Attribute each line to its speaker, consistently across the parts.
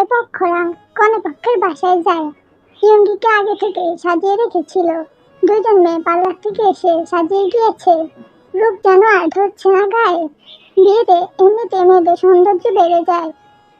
Speaker 1: ছেলে পক্ষরা কনে পক্ষের বাসায় যায়। ইয়ঙ্গিকে আগে থেকে সাজিয়ে রেখেছিল। দুজন মেয়ে পার্লার থেকে এসে সাজিয়ে গিয়েছে। রূপ যেন আর ধরছে না গায়ে। বিয়েতে এমনিতে মেয়েদের সৌন্দর্য বেড়ে যায়।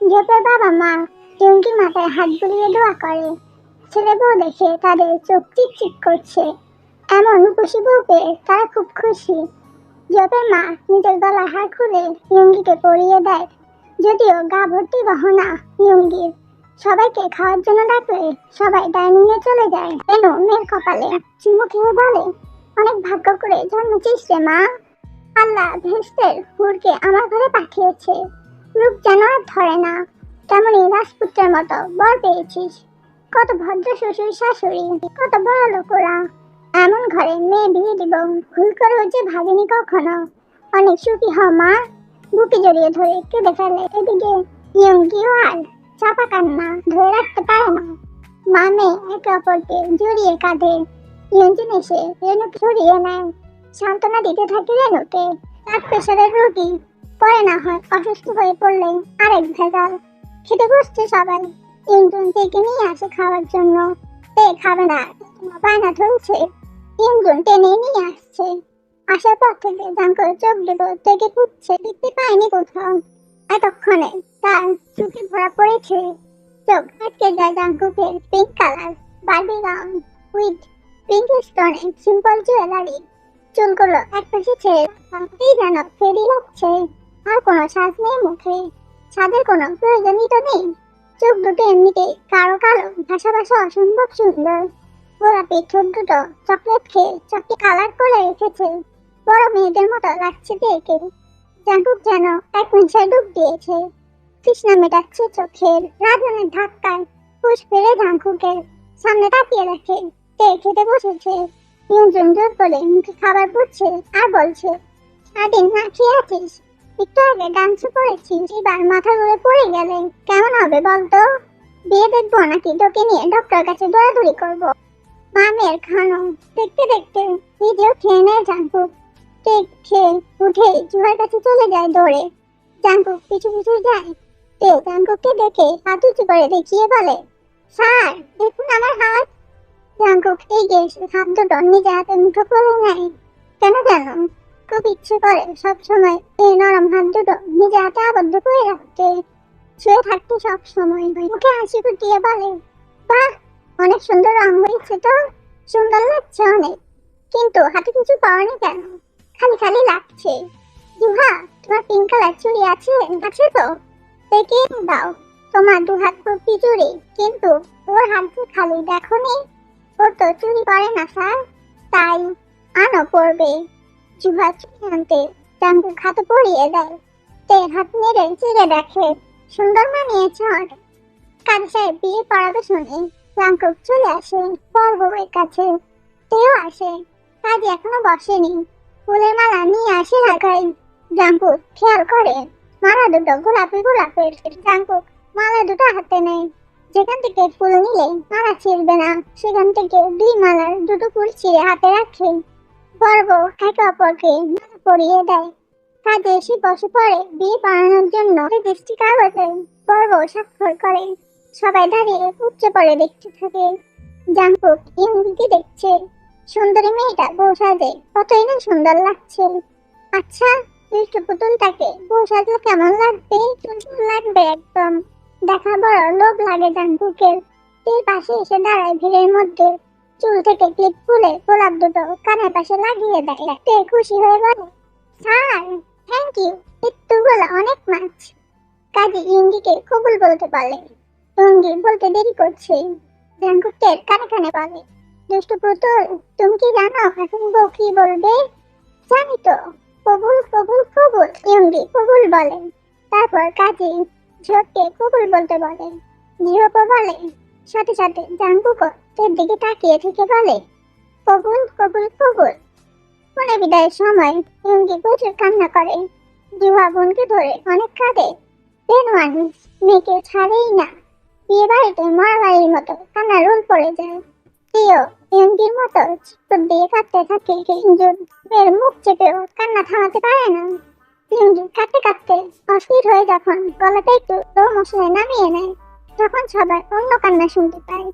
Speaker 1: জোপের বাবা মা ইয়ঙ্গির মাথায় হাত বুলিয়ে দোয়া করে। ছেলে বউ দেখে তাদের চোখ চিকচিক করছে। এমন খুশি বউ পেয়ে তারা খুব খুশি। জোপের মা নিজের গলার হার খুলে ইয়ঙ্গিকে পরিয়ে দেয়। যদিও গা ভর্তি গহনা ইয়ঙ্গির। সবাইকে খাওয়ার জন্য ডাকলে সবাই ডাইনিং এ চলে যায়। বেনু মেয়ের কপালে চুমু খেয়ে বলে, অনেক ভাগ্য করে জন্মেছিস রে মা। আল্লাহ ভেস্তের হুরকে আমার ঘরে পাঠিয়েছে। রূপ যেন আর ধরে না। তেমনি রাজপুত্রের মতো বর পেয়েছিস। কত ভদ্র শ্বশুর শাশুড়ি, কত বড় লোকরা। এমন ঘরে মেয়ে বিয়ে দিব ভুল করেও যে ভাবিনি কখনো। অনেক সুখী হ মা। বুকে জড়িয়ে ধরে কেঁদে ফেলে। এদিকে ইয়ঙ্গিও আর চাপা কান্না ধরে রাখতে পারে না। মা মেয়ে একে অপরকে জড়িয়ে কাঁদে। ইয়ঞ্জন এসে রেণুকে সরিয়ে নেয়। সান্ত্বনা দিতে থাকে রেণুকে। ব্লাড প্রেশারের রোগী, পরে না হয় অসুস্থ হয়ে পড়লে আরেক ভেজাল। খেতে বসছে সবাই। ইয়ঞ্জন থেকে নিয়ে আসে খাওয়ার জন্য। খাবে না, বায়না ধরছে। ইয়ঞ্জন টেনে নিয়ে আসছে। আসার পর থেকে জাঙ্কুর চোখ দুটো থেকে ফুটছে, দেখতে পায়নি কোথাও। এতক্ষণে তার চোখে ভরা পড়েছে। চোখ আটকে যায় জাঙ্কুকের pink colour Barbie gown with pink স্টোনে সিম্পল জুয়েলারি। চুলগুলো একপাশে ছেড়ে ভাবতেই যেন ফেরি লাগছে। আর কোনো সাজ নেই মুখে। সাজের কোনো প্রয়োজনই তো নেই। চোখ দুটো এমনিতেই কালো কালো, ভাসা ভাসা অসম্ভব সুন্দর। গোলাপি ঠোঁট দুটো চকলেট খেয়ে চকটি কালার করে রেখেছে। বড় মেয়েদের মতো লাগছে দেখে। জাঙ্কুক যেন এক নিশায় ডুব দিয়েছে। তৃষ্ণা মেটাচ্ছে চোখের। রাজনের ধাক্কায় হুঁশ ফেরে জাঙ্কুকের। সামনে তাকিয়ে দেখে খেতে বসেছে। ইয়ঞ্জন জোর করে মুখে খাবার পুড়ছে আর বলছে, সারাদিন না খেয়ে আছিস? একটু আগে ডান্স করেছিস, এবার মাথা ঘুরে পড়ে গেলে কেমন হবে বলতো? বিয়ে দেখবো নাকি তোকে নিয়ে ডক্টর কাছে দৌড়াদৌড়ি করবো? মা মেয়ের খানো দেখতে দেখতে নিজেও খেয়ে নেয় জাঙ্কুক। কেক খেয়ে উঠে জুয়ার কাছে চলে যায় দৌড়ে। জাঙ্কুক পিছু পিছু যায়। জাঙ্কুককে দেখে হাত উঁচু করে দেখিয়ে বলে, স্যার দেখুন আমার হাত। জাঙ্কুক এগিয়ে এসে হাত দুটো নিজে হাতে মুঠো করে নেয়। কেন খুব ইচ্ছে করে সবসময় এই নরম হাত দুটো নিজে হাতে আবদ্ধ করে রাখতে, শুয়ে থাকতে সব সময়। মুখে হাসি ফুটিয়ে বলে, বাহ, অনেক সুন্দর রং হয়েছে তো। সুন্দর লাগছে অনেক, কিন্তু হাতে কিছু পাওনি কেন? খালি খালি লাগছে। জুহা, তোমার পিঙ্ক কালার চুড়ি আছে তো? দেখে দাও। তোমার দু হাত ভর্তি চুড়ি, কিন্তু ওর হাত যে খালি, দেখো নি? ওর তো চুরি করে না স্যার, তাই আনো পড়বে। জুহা চুরি আনতে জাঙ্কুক হাতে পরিয়ে দেয়। হাত নেড়ে চিড়ে দেখে সুন্দর মানিয়েছে অনেক। কাজী সাহেব বিয়ে পড়াবে শুনে জাঙ্কুক চলে আসে বউয়ের কাছে। আসে। কাজী এখনো বসেনি। ফুলের মালা নিয়ে আসে ঢাকায়। জাঙ্কুক খেয়াল করে মালা দুটো গোলাপি গোলাপের। জাঙ্কুক মালা দুটো হাতে নেয়। যেখান থেকে ফুল নিলে মালা ছিঁড়বে না, সেখান থেকে দুই মালার দুটো ফুল ছিঁড়ে হাতে রাখে। বড় বউ একে অপরকে মালা পরিয়ে দেয়। কাজে এসে বসে পড়ে বিয়ে পড়ানোর জন্য দৃষ্টি কাগজে। বড় বউ স্বাক্ষর করে। সবাই দাঁড়িয়ে উচ্চে পড়ে দেখতে থাকে। জাঙ্কুক ইয়ঙ্গিকে দেখছে। সুন্দরী মেয়েটা বউ সাজে কতই না সুন্দর লাগছে। আচ্ছা, দুষ্ট পুতুলটাকে বউ সাজলে কেমন লাগবে? সুন্দর লাগবে একদম। দেখা বড় লোভ লাগে জাঙ্কুকের। পাশে এসে দাঁড়ায় ভিড়ের মধ্যে। চুল থেকে ক্লিপ খুলে গোলাপ দুটো কানের পাশে লাগিয়ে দেয়। খুশি হয়ে বলে, স্যার থ্যাংক ইউ, একটু বলে অনেক মাছ। কাজী ইয়ঙ্গিকে কবুল বলতে পারলে। ইয়ঙ্গি বলতে দেরি করছে। জাঙ্কুকের কানে কানে বলে, দুষ্ট পুতুল, তুমি কি জানো এখন বউ কি বলবে? জানি তো, কবুল কবুল কবুল। ইয়ঙ্গি কবুল বলে। তারপর কাজী ঝোঁককে কবুল বলতে বলে। ঝোঁকও বলে। সাথে সাথে জাঙ্কুকও এর দিকে তাকিয়ে থেকে বলে, কবুল কবুল কবুল। ফোনে বিদায়ের সময় ইয়ঙ্গি প্রচুর কান্না করে। জুহা বোনকে ধরে অনেক কাঁদে। মানুষ মেয়েকে ছাড়েই না। বিয়ে বাড়িতে মরা বাড়ির মতো কান্নার রোল পড়ে যায়। ইয়ঙ্গির মতো চিৎকার দিয়ে কাঁদতে থাকে। মেয়ের মুখ চেপেও কান্না থামাতে পারে না। ইয়ঙ্গি কাঁদতে কাঁদতে অস্থির হয়ে যখন গলাটা একটু লো মশলায় নামিয়ে নেয়, তখন সবাই অন্য কান্না শুনতে পায়।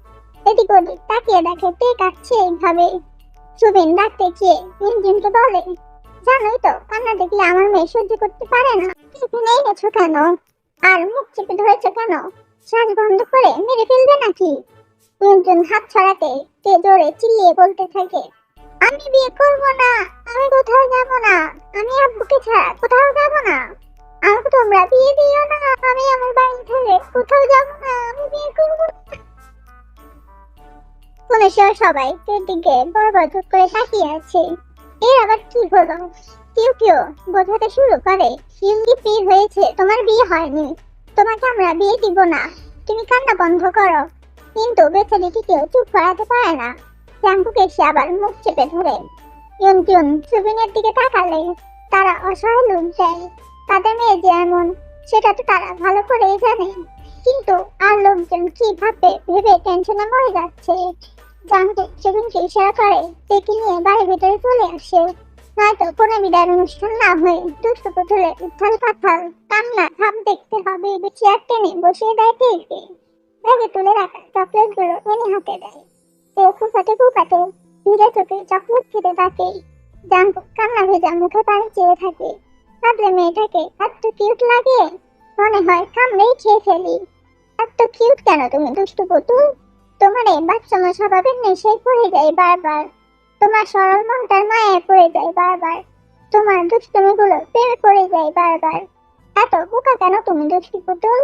Speaker 1: এদিক ওদিক তাকিয়ে দেখে কে কাঁদছে এইভাবে। সুবিন ডাকতে গিয়ে ইঞ্জিনকে বলে, জানোই তো কান্না দেখলে আমার মেয়ে সহ্য করতে পারে না। টিফিন এনেছো কেন? আর মুখ চেপে ধরেছো কেন? শ্বাস বন্ধ করে মেরে ফেলবে নাকি? ইঞ্জিন হাত ছড়াতে কে জোরে চিল্লিয়ে বলতে থাকে, আমি বিয়ে করবো না, আমি কোথাও যাব না, আমি আব্বুকে ছাড়া কোথাও যাব না, আমাকে তোমরা বিয়ে দিও না, আমি আমার বাড়ি থেকে কোথাও যাব না, আমি বিয়ে করবো না। পুলিশের সবাই এর দিকে বড় বড় চোখ করে তাকিয়ে আছে। এর আবার কি হলো? কেউ কেউ বোঝাতে শুরু করে, ইঙ্গি পীর হয়েছে, তোমার বিয়ে হয়নি, তোমাকে আমরা বিয়ে দিব না, তুমি কান্না বন্ধ করো। কিন্তু বেচারিটিকেও চুপ করাতে পারে না। জাঙ্কুকে সে আবার মুখ চেপে ধরে। ইয়নজুন সুবিনের দিকে তাকালে তারা অসহায় লোক দেয়। তাদের মেয়ে যে এমন সেটা তো তারা ভালো করেই জানে, কিন্তু আর লোকজন কি ভাববে ভেবে টেনশনে মরে যাচ্ছে। জাঙ্কুক সুবিনকে ইশারা করে ডেকে নিয়ে বাড়ির ভিতরে চলে আসে। নয়তো কোনো বিদায় অনুষ্ঠান না হয়ে দুষ্ট পুতুলে উত্থাল পাথাল কান্না ভাব দেখতে হবে। চেয়ার টেনে বসিয়ে দেয় টেলকে। ব্যাগে তুলে রাখা চকলেট গুলো এনে হাতে দেয়। ফুফাতে ফুফাতে ভিড়ে চোখে চকলেট খেতে থাকে। জাঙ্কুক কান্না ভেজা মুখে পানি চেয়ে থাকে। কাঁদলে মেয়েটাকে এত কিউট লাগে, মনে হয় কামড়েই খেয়ে ফেলি। এত কিউট কেন তুমি দুষ্টু পুতুল? তোমার এই বাচ্চামো স্বভাবের নেশায় পড়ে যায় বারবার, তোমার সরল মনটার মায়ায় পড়ে যায় বারবার, তোমার দুষ্টুমিগুলো প্রেমে পড়ে যায় বারবার। এত বোকা কেন তুমি দুষ্টু পুতুল?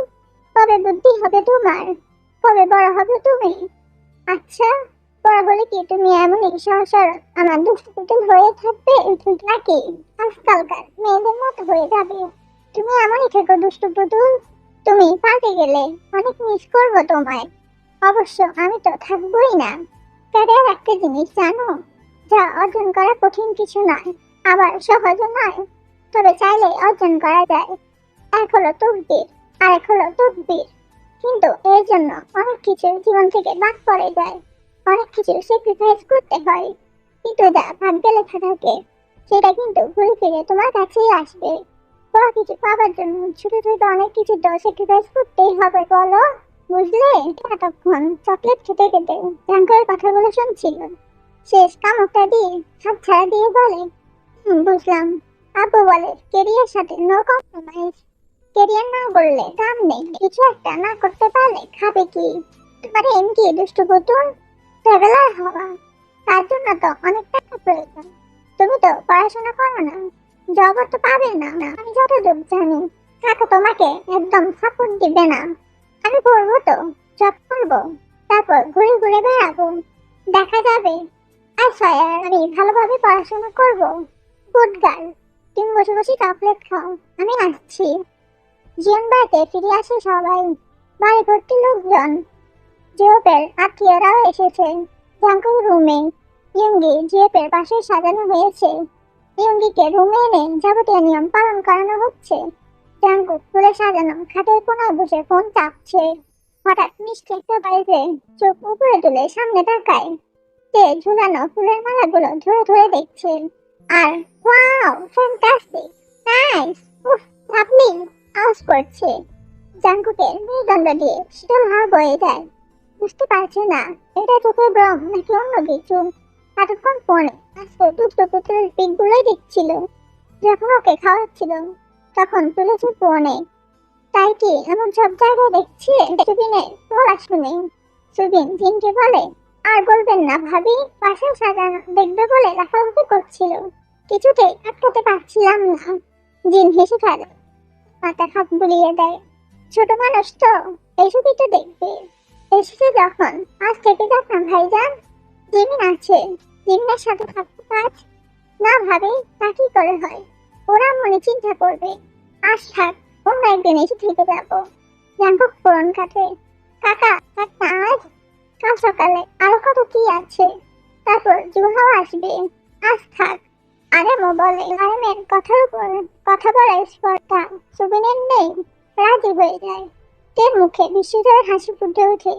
Speaker 1: কবে বুদ্ধি হবে তোমার? কবে বড় হবে তুমি? আচ্ছা, বড় হলে কি তুমি এমনই সহসর আমার দুষ্টু পুতুল হয়ে থাকবে নাকি আজকালকার মেয়েদের মতো হয়ে যাবে? তুমি এমনই থেকো দুষ্টু পুতুল। তুমি পাল্টে গেলে অনেক মিস করবো তোমায়। অবশ্য আমি তো থাকবোই না। ক্যারিয়ার একটা জিনিস জানো, যা অর্জন করা কঠিন কিছু নয়, আবার সহজও নয়, তবে চাইলে অর্জন করা যায়। এক হলো তকদির, আরেক হলো তকদির। কিন্তু এর জন্য অনেক কিছু জীবন থেকে বাদ পড়ে যায়, অনেক কিছু স্যাক্রিফাইস করতে হয়। কিন্তু যা ভাগ্যে লেখা থাকে সেটা কিন্তু ঘুরে ফিরে তোমার কাছেই আসবে। বড় কিছু পাওয়ার জন্য ছোট ছোট অনেক কিছু তো স্যাক্রিফাইস করতেই হবে, বলো? বুঝলে? এতক্ষণ চকলেট খেতে খেতে জাঙ্কুকের কথাগুলো শুনছিল। শেষ কামড়টা দিয়ে হাত ছাড়া দিয়ে বলে, বুঝলাম। আব্বু বলে কেরিয়ার সাথে নো কম্প্রোমাইজ। কেরিয়ার না করলে দাম নেই, কিছু একটা না করতে পারলে খাবে কি? তোমার এম কি দুষ্টু পুতুল? ট্রাভেলার হওয়া, তার জন্য তো অনেক টাকা প্রয়োজন। তুমি তো পড়াশোনা করো না, জবও তো পাবে না। আমি যতদূর জানি কাকা তোমাকে একদম সাপোর্ট দিবে না। আমি পড়বো তো, জব করবো, তারপর ঘুরে ঘুরে বেড়াবো, দেখা যাবে। আর স্যার আমি ভালোভাবে পড়াশোনা করবো। গুড গার্ল, তুমি বসে বসে চকলেট খাও, আমি আসছি। জীবন বাড়িতে ফিরে আসে সবাই। বাড়ি ভর্তি লোকজন। জিওপের আত্মীয়রাও এসেছে। জাঙ্কুক রুমে ইয়ঙ্গি জিওপের পাশে সাজানো হয়েছে। ইয়ঙ্গিকে রুমে এনে যাবতীয় নিয়ম পালন করানো হচ্ছে। জাঙ্কুক ফুলে সাজানো খাটের কোনায় বসে ফোন চাপছে। হঠাৎ মিষ্টি একটা বাইরে চোখ উপরে তুলে সামনে তাকায়। সে ঝুলানো ফুলের মালাগুলো ধরে ধরে দেখছে। আর ওয়াও, ফ্যান্টাস্টিক, নাইস, উফ, লাভলি আওয়াজ করছে। জাঙ্কুকের মেরুদণ্ড দিয়ে শীতল হাওয়া বয়ে যায়। বুঝতে পারছে না এটা চোখের ভ্রম নাকি অন্য কিছু। এতক্ষণ ফোনে আজকে দুটো পুতুলের পিকগুলোই দেখছিল। যখন ওকে খাওয়াচ্ছিল তখন তুলেছে ফোনে। তাই কি এমন সব জায়গায় দেখছে? সুবিনের বলা শুনে সুবিন জিনকে বলে, আর বলবেন না ভাবি, বাসায় সাজানো দেখবে বলে লাফালাফি করছিল, কিছুতেই আটকাতে পারছিলাম না। জিন হেসে ফেলে, মাথা হাত বুলিয়ে দেয়। ছোট মানুষ তো, এইসবই তো দেখবে। এসেছে যখন আজ থেকে যাক না ভাইজান। জিমিন আছে, জিমিনের সাথে থাকতে কাজ না ভাবে তা কি করে হয়? ওরা মনে চিন্তা করবে। আজ থাক, অন্য একদিন এসে থেকে যাবো। জাঙ্কুক ফোন কাটে। কাকা কাকা, আজ কাল সকালে আরো কত কি আছে, তারপর জুহাও আসবে। আজ থাক। আরেমও বলে, আরেমের কথার উপর কথা বলার স্পর্ধা সুবিনের নেই। রাজি হয়ে যায়। তের মুখে বিশ্বজয়ের হাসি ফুটে ওঠে।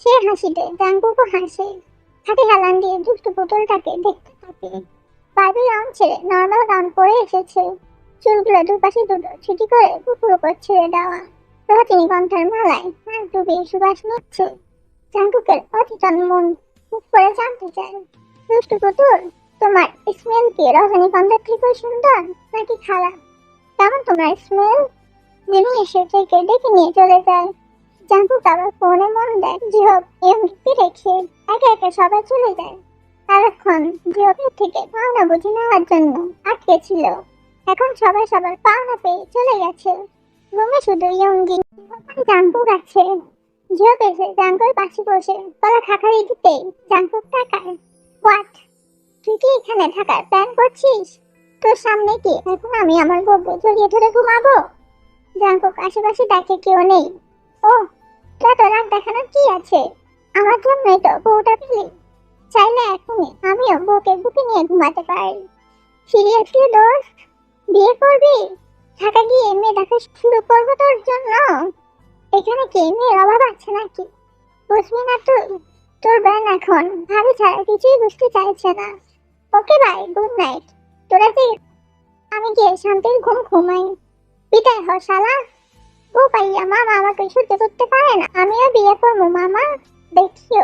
Speaker 1: সে হাসিতে জাঙ্কুকও হাসে। হাতে হেলান দিয়ে দুষ্টু পুতুলটাকে দেখতে থাকে। বারবি গাউন ছেড়ে নর্মাল গাউন পরে এসেছে। চুলগুলো দুপাশে দুটো ছুটি করে পুকুর উপর ছেড়ে দেওয়া। রজনীগন্ধার মালায় নাক ডুবিয়ে সুবাস নিচ্ছে। জাঙ্কুকের অচেতন মন খুব করে জানতে চায়, দুষ্টু পুতুল, তোমার স্মেল কি রজনীগন্ধার থেকে সুন্দর নাকি খারাপ? কেমন তোমার স্মেল? মিমি এসে থেকে ডেকে নিয়ে চলে যায়। জাঙ্কুক আবার ফোনে মন দেয়। জিহব ইয়ংকে রেখে একে একে সবাই চলে যায়। সারাক্ষণ জিহবের থেকে পাওনা বুঝে নেওয়ার জন্য আটকে ছিল। এখন সবাই সবার পাওনা পেয়ে চলে গেছে। রুমে শুধু ইয়ঙ্গি জাঙ্কুক আছে। জিহব এসে জাঙ্কুর পাশে বসে গলা খাকারি দিতেই জাঙ্কুক তাকায়। হোয়াট, তুই কি এখানে থাকার প্ল্যান করছিস? তোর সামনে কি এখন আমি আমার বউকে জড়িয়ে ধরে ঘুমাবো? জাঙ্কুক আশেপাশে দেখে কেউ নেই। ও, এত রাগ দেখানোর কি আছে? আমার জন্যই তো বউটা পেলি। চাইলে এখনই আমিও বউকে বুকে নিয়ে ঘুমাতে পারি। সিরিয়াসলি দোস্ত, বিয়ে করবি? ঢাকা গিয়ে মেয়ে দেখা শুরু করবো তোর জন্য? এখানে কি মেয়ের অভাব আছে নাকি? বুঝবি না তুই? তোর ব্যান এখন ভাবি ছাড়া কিছুই বুঝতে চাইছে না। Okay bye, good night. তোরা যে, আমি গিয়ে শান্তির ঘুম ঘুমাই। বিদায় হ শালা। ও ভাইয়া, মামা আমাকে সহ্য করতে পারে না। আমিও বিয়ে করবো মামা, দেখিও।